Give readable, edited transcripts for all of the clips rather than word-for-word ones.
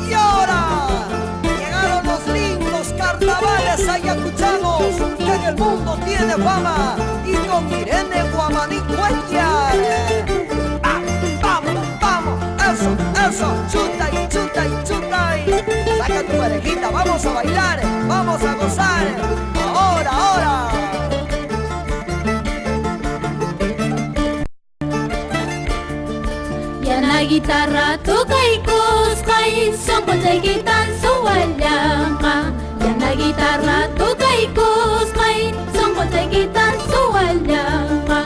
Y ahora llegaron los lindos carnavales ayacuchanos, que en el mundo tiene fama, y con Irene Guamaní Cuellar. Vamos, vamos, eso, chuta y chuta y chuta y saca tu parejita, vamos a bailar, vamos a gozar, ahora. Yana guitarra toca y cosca y son conseguitan su allanca. Yana guitarra toca y cosca y son conseguitan su allanca.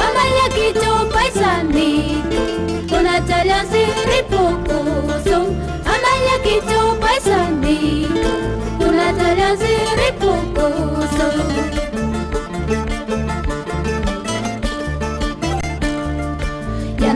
Amaya quicho paisanito, una chala siripocoso. Amaya quicho paisanito, una chala siripocoso.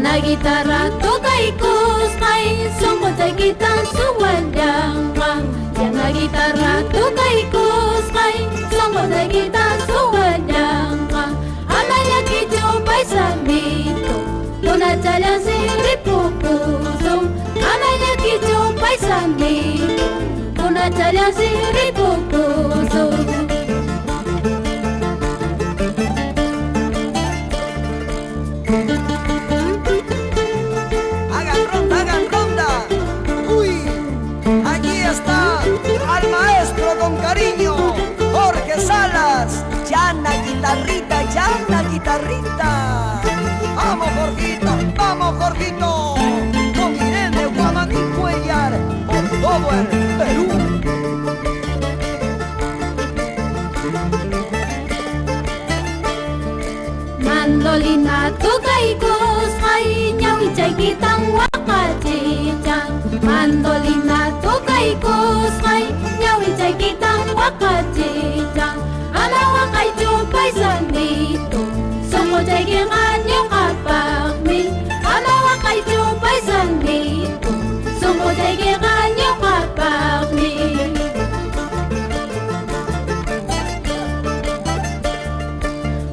La guitarra toca y cosca y son conseguitan su allanca. Ya la guitarra toca y cosca y son conseguitan su allanca. Amaya quicho paisanito, una chala siripocoso. Amaya quicho paisanito, una chala siripocoso. Al maestro con cariño, Jorge Salas. Llana guitarrita, llana guitarrita. Vamos Jorgito, con Irene Guamaní Cuellar, por todo el Perú. Mandolina toca y cosca y ñawicha y quitan huacachichan. Mandolina toca y cosca y ñawicha y quitan huacachichan. Ana huacay chupa y sanito, somos lleguen año capagmi. Ana huacay chupa y sanito, somos lleguen año capagmi.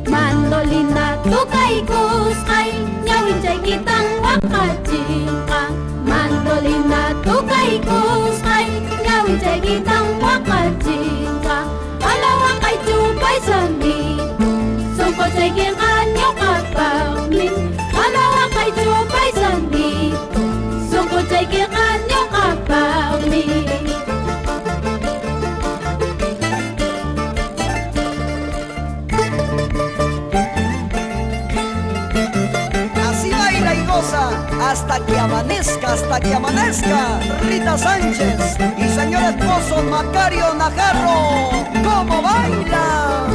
Mandolina toca y cosca y ñawicha y quitan huacachichan. Mandolina toca y cosca y ñawicha y quitan huacachichan. Ala huacay chupa y sanito, son conseguir año capagmi. Ala huacay chupa y sanito, son conseguir año capagmi. hasta que amanezca. Rita Sánchez y señor esposo Macario Najarro, ¿cómo baila?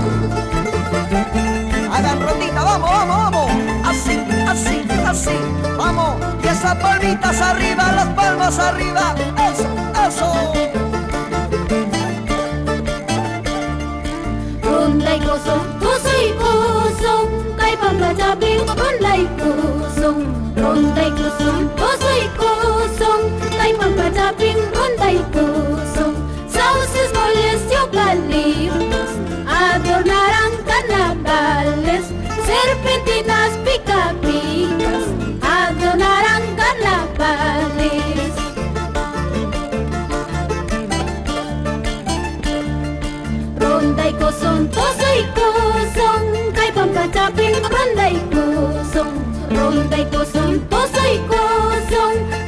Hagan rondita, vamos, vamos, vamos. Así, así, así, vamos. Y esas palmitas arriba, las palmas arriba. Eso, eso. Ronda y coso, kay pamrajabing ronda y coso, ronda y coso, kay pamrajabing ronda y coso. Sauces, goles y eucaliptos adornarán carnavales, serpentinas pica-picas adornarán carnavales. Ronda y coso, kay pamrajabing ronda y coso, ronda y coso,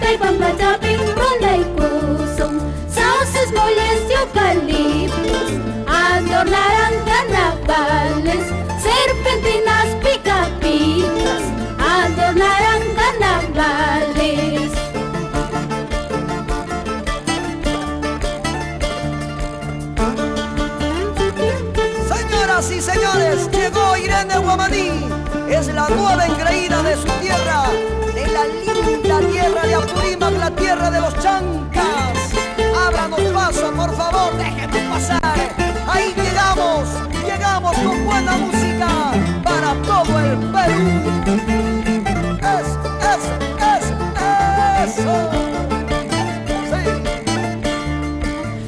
kay pamrajabing ronda y coso. Sauces, moles y eucaliptos adornarán carnavales, serpentinas pica-picas adornarán carnavales. Señoras y señores, llegó Irene Guamaní, es la nueva engreída de su tierra, de la linda tierra de Apurímac, la tierra de los chancas. Ábranos paso, por favor, déjenme pasar. Ahí llegamos con buena música para todo el Perú. Eso.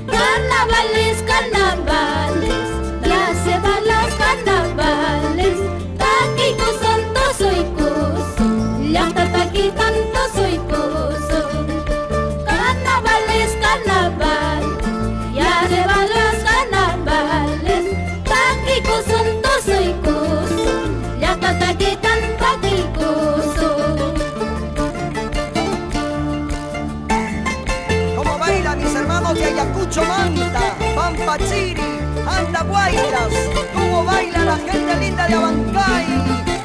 Carnavales, carnavales, las balas carnavales, taquicos son toso y coso, llanta taquitan toso y coso. Ayacucho, Manta, Pampachiri, Andahuaylas, cómo baila la gente linda de Abancay.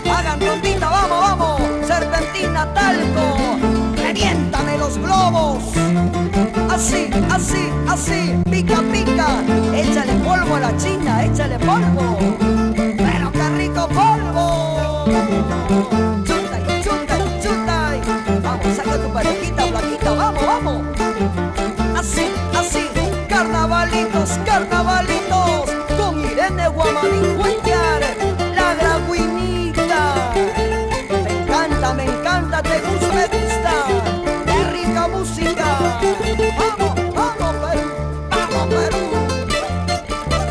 Hagan rondita, vamos, vamos, Serpentina, Talco, reviéntame los globos. Así, así, así, pica, pica, échale polvo a la china, échale polvo, pero qué rico polvo. Chutay, chutay, chutay, vamos, saca tu parejita, flaquita, vamos, vamos. Así, así, carnavalitos, carnavalitos, con Irene Guamaní Cuellar, la gragüinita. Me encanta, te gusta, me gusta, qué rica música. Vamos, vamos Perú, vamos Perú.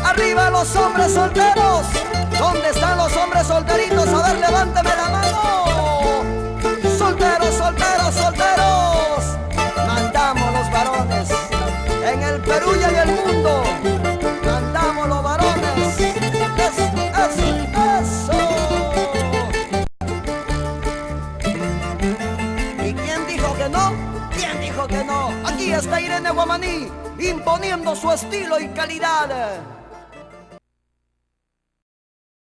Arriba los hombres solteros, ¿dónde están los hombres solteritos? A ver, levánteme la mano. Solteros, solteros, solteros. Mandamos los varones, en el Perú y en el mundo. Mandamos los varones. Eso. ¿Y quién dijo que no? ¿Quién dijo que no? Aquí está Irene Guamaní, imponiendo su estilo y calidad.